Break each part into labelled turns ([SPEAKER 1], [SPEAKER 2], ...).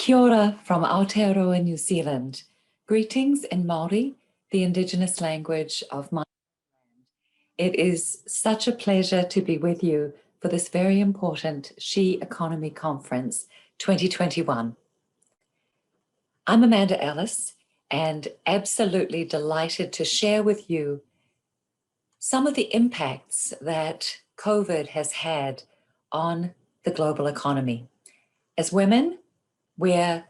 [SPEAKER 1] Kia ora from Aotearoa, New Zealand. Greetings in Māori, the indigenous language of my land. It is such a pleasure to be with you for this very important She Economy Conference 2021. I'm Amanda Ellis and absolutely delighted to share with you some of the impacts that COVID has had on the global economy. As women, we're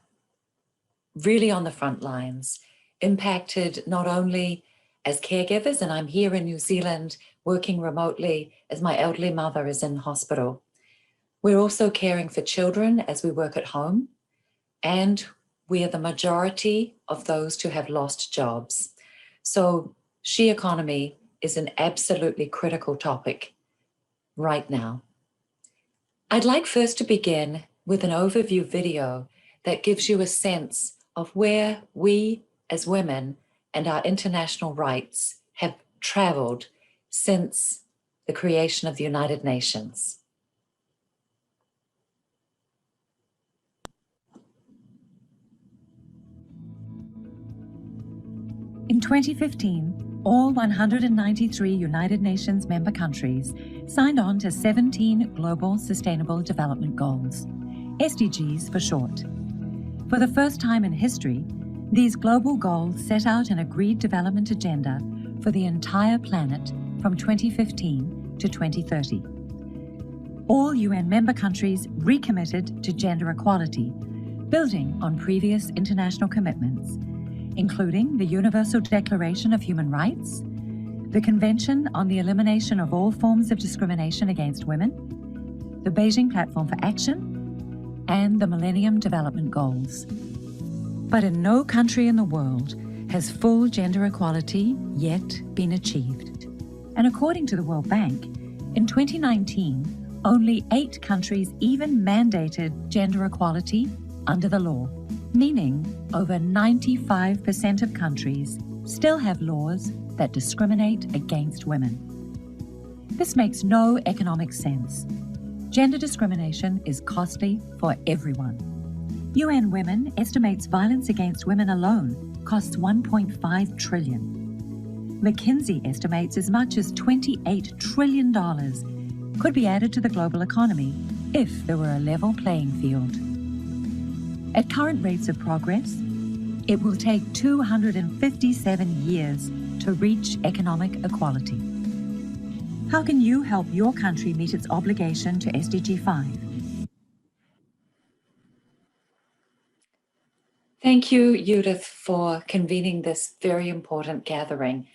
[SPEAKER 1] really on the front lines, impacted not only as caregivers, and I'm here in New Zealand working remotely as my elderly mother is in hospital. We're also caring for children as we work at home, and we are the majority of those to have lost jobs. So she economy is an absolutely critical topic right now. I'd like first to begin with an overview video that gives you a sense of where we as women and our international rights have traveled since the creation of the United Nations.
[SPEAKER 2] In 2015, all 193 United Nations member countries signed on to 17 Global Sustainable Development Goals, SDGs for short. For the first time in history, these global goals set out an agreed development agenda for the entire planet from 2015 to 2030. All UN member countries recommitted to gender equality, building on previous international commitments, including the Universal Declaration of Human Rights, the Convention on the Elimination of All Forms of Discrimination Against Women, the Beijing Platform for Action, and the Millennium Development Goals. But in no country in the world has full gender equality yet been achieved. And according to the World Bank, in 2019, only 8 countries even mandated gender equality under the law, meaning over 95% of countries still have laws that discriminate against women. This makes no economic sense. Gender discrimination is costly for everyone. UN Women estimates violence against women alone costs $1.5 trillion. McKinsey estimates as much as $28 trillion could be added to the global economy if there were a level playing field. At current rates of progress, it will take 257 years to reach economic equality. How can you help your country meet its obligation to SDG 5?
[SPEAKER 1] Thank you, Judith, for convening this very important gathering.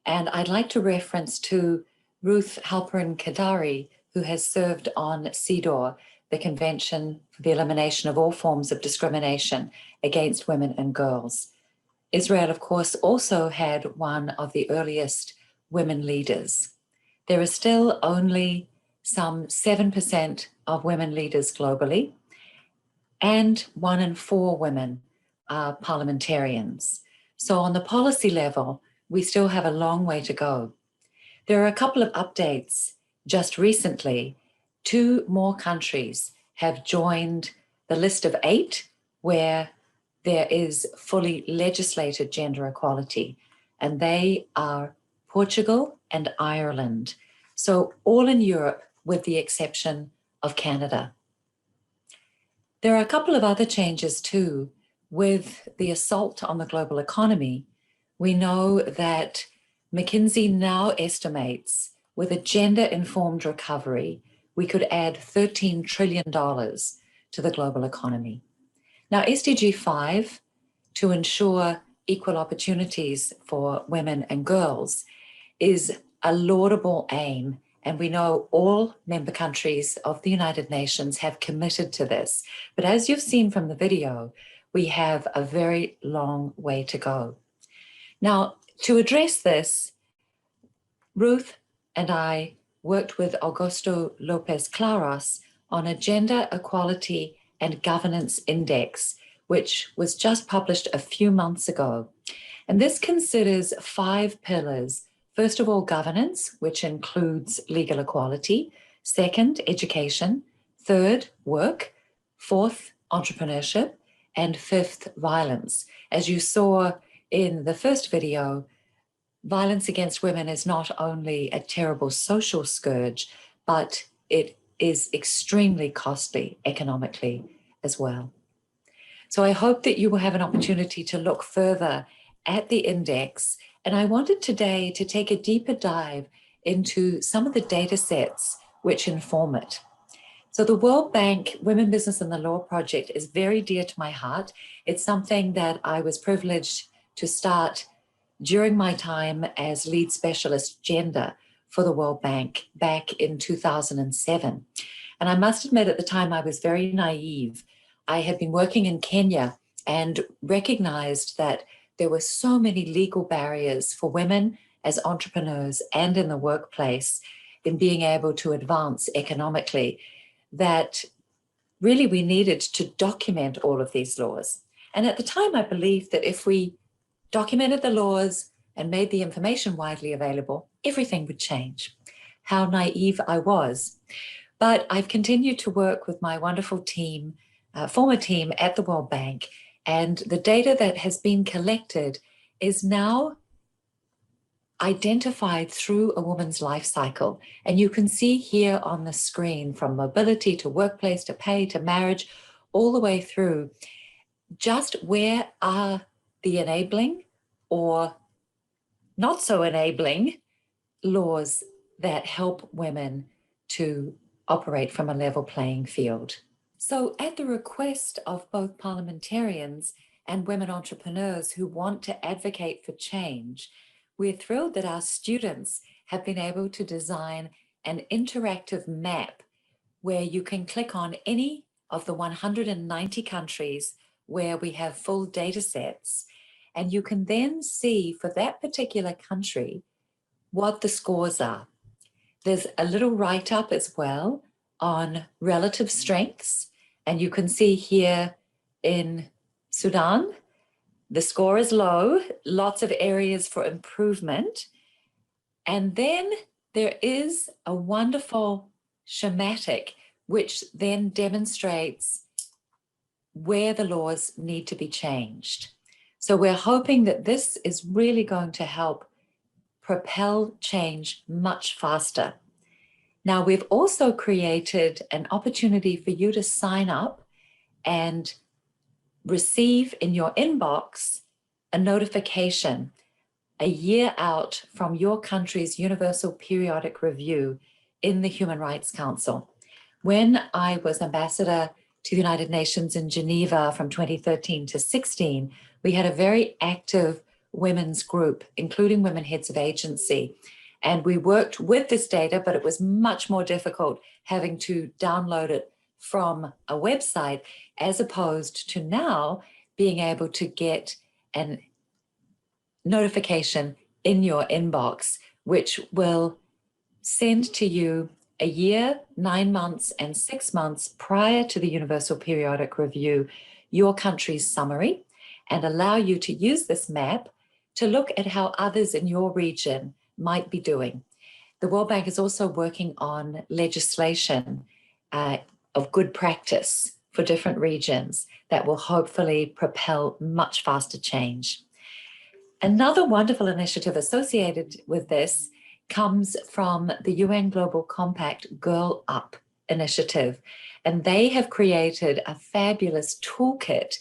[SPEAKER 1] And I'd like to reference to Ruth Halperin-Kadari, who has served on CEDAW, the Convention for the Elimination of All Forms of Discrimination Against Women and Girls. Israel, of course, also had one of the earliest women leaders. There are still only some 7% of women leaders globally, and 1 in 4 women are parliamentarians. So on the policy level, we still have a long way to go. There are a couple of updates. Just recently, 2 more countries have joined the list of 8 where there is fully legislated gender equality, and they are Portugal and Ireland. So all in Europe with the exception of Canada. There are a couple of other changes too. With the assault on the global economy, we know that McKinsey now estimates with a gender-informed recovery, we could add $13 trillion to the global economy. Now, SDG 5, to ensure equal opportunities for women and girls, is a laudable aim, and we know all member countries of the United Nations have committed to this. But as you've seen from the video, we have a very long way to go. Now, to address this, Ruth and I worked with Augusto Lopez Claros on a Gender Equality and Governance Index, which was just published a few months ago. And this considers 5 pillars. First of all, governance, which includes legal equality. Second, education. Third, work. Fourth, entrepreneurship. and fifth, violence. As you saw in the first video, violence against women is not only a terrible social scourge, but it is extremely costly economically as well. So I hope that you will have an opportunity to look further at the index. And I wanted today to take a deeper dive into some of the data sets which inform it. So the World Bank Women, Business and the Law Project is very dear to my heart. It's something that I was privileged to start during my time as lead specialist gender for the World Bank back in 2007. And I must admit at the time I was very naive. I had been working in Kenya and recognized that there were so many legal barriers for women as entrepreneurs and in the workplace in being able to advance economically that really we needed to document all of these laws. And at the time I believed that if we documented the laws and made the information widely available, everything would change. How naive I was. But I've continued to work with my wonderful team, former team at the World Bank, and the data that has been collected is now identified through a woman's life cycle. And you can see here on the screen from mobility to workplace to pay to marriage, all the way through, just where are the enabling or not so enabling laws that help women to operate from a level playing field. So at the request of both parliamentarians and women entrepreneurs who want to advocate for change, we're thrilled that our students have been able to design an interactive map where you can click on any of the 190 countries where we have full data sets, and you can then see for that particular country what the scores are. There's a little write-up as well on relative strengths, and you can see here in Sudan, the score is low, lots of areas for improvement. And then there is a wonderful schematic which then demonstrates where the laws need to be changed. So we're hoping that this is really going to help propel change much faster. Now, we've also created an opportunity for you to sign up and receive in your inbox a notification a year out from your country's Universal Periodic Review in the Human Rights Council. When I was ambassador to the United Nations in Geneva from 2013 to 16, we had a very active women's group, including women heads of agency. And we worked with this data, but it was much more difficult having to download it from a website, as opposed to now being able to get an notification in your inbox, which will send to you a year, 9 months, and 6 months prior to the Universal Periodic Review, your country's summary, and allow you to use this map to look at how others in your region might be doing. The World Bank is also working on legislation of good practice for different regions that will hopefully propel much faster change. Another wonderful initiative associated with this comes from the UN Global Compact Girl Up initiative, and they have created a fabulous toolkit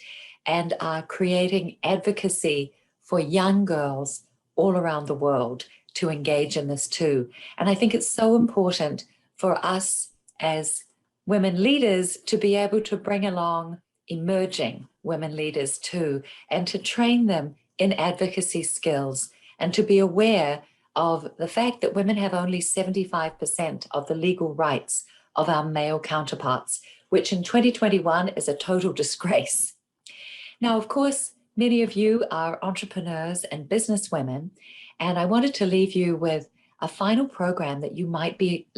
[SPEAKER 1] and are creating advocacy for young girls all around the world to engage in this too. And I think it's so important for us as women leaders to be able to bring along emerging women leaders too, and to train them in advocacy skills, and to be aware of the fact that women have only 75% of the legal rights of our male counterparts, which in 2021 is a total disgrace. Now, of course, many of you are entrepreneurs and business women, and I wanted to leave you with a final program that you might be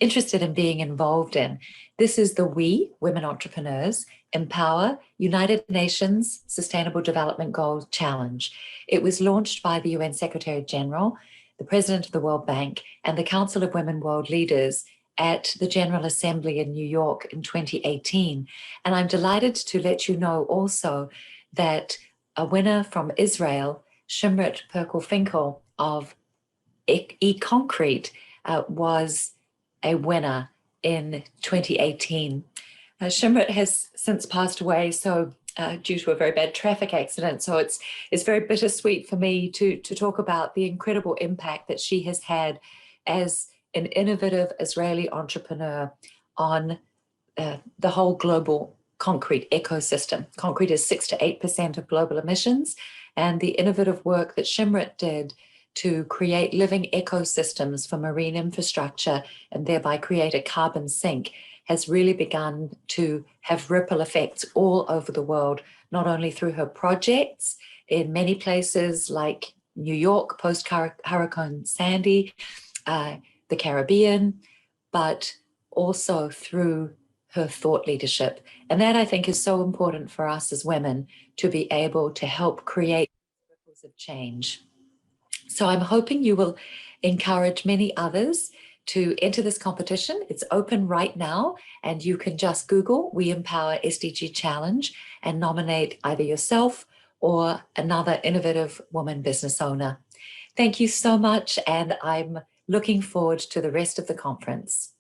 [SPEAKER 1] interested in being involved in. This is the We Women Entrepreneurs Empower United Nations Sustainable Development Goals Challenge. It was launched by the UN Secretary General, the President of the World Bank, and the Council of Women World Leaders at the General Assembly in New York in 2018. And I'm delighted to let you know also that a winner from Israel, Shimrit Perkel-Finkel of eConcrete, was a winner in 2018. Shimrit has since passed away, so due to a very bad traffic accident. So it's very bittersweet for me to talk about the incredible impact that she has had as an innovative Israeli entrepreneur on the whole global concrete ecosystem. Concrete is 6 to 8% of global emissions, and the innovative work that Shimrit did to create living ecosystems for marine infrastructure and thereby create a carbon sink has really begun to have ripple effects all over the world, not only through her projects in many places like New York post-Hurricane Sandy, the Caribbean, but also through her thought leadership. And that, I think, is so important for us as women to be able to help create ripples of change. So I'm hoping you will encourage many others to enter this competition. It's open right now, and you can just Google We Empower SDG Challenge and nominate either yourself or another innovative woman business owner. Thank you so much, and I'm looking forward to the rest of the conference.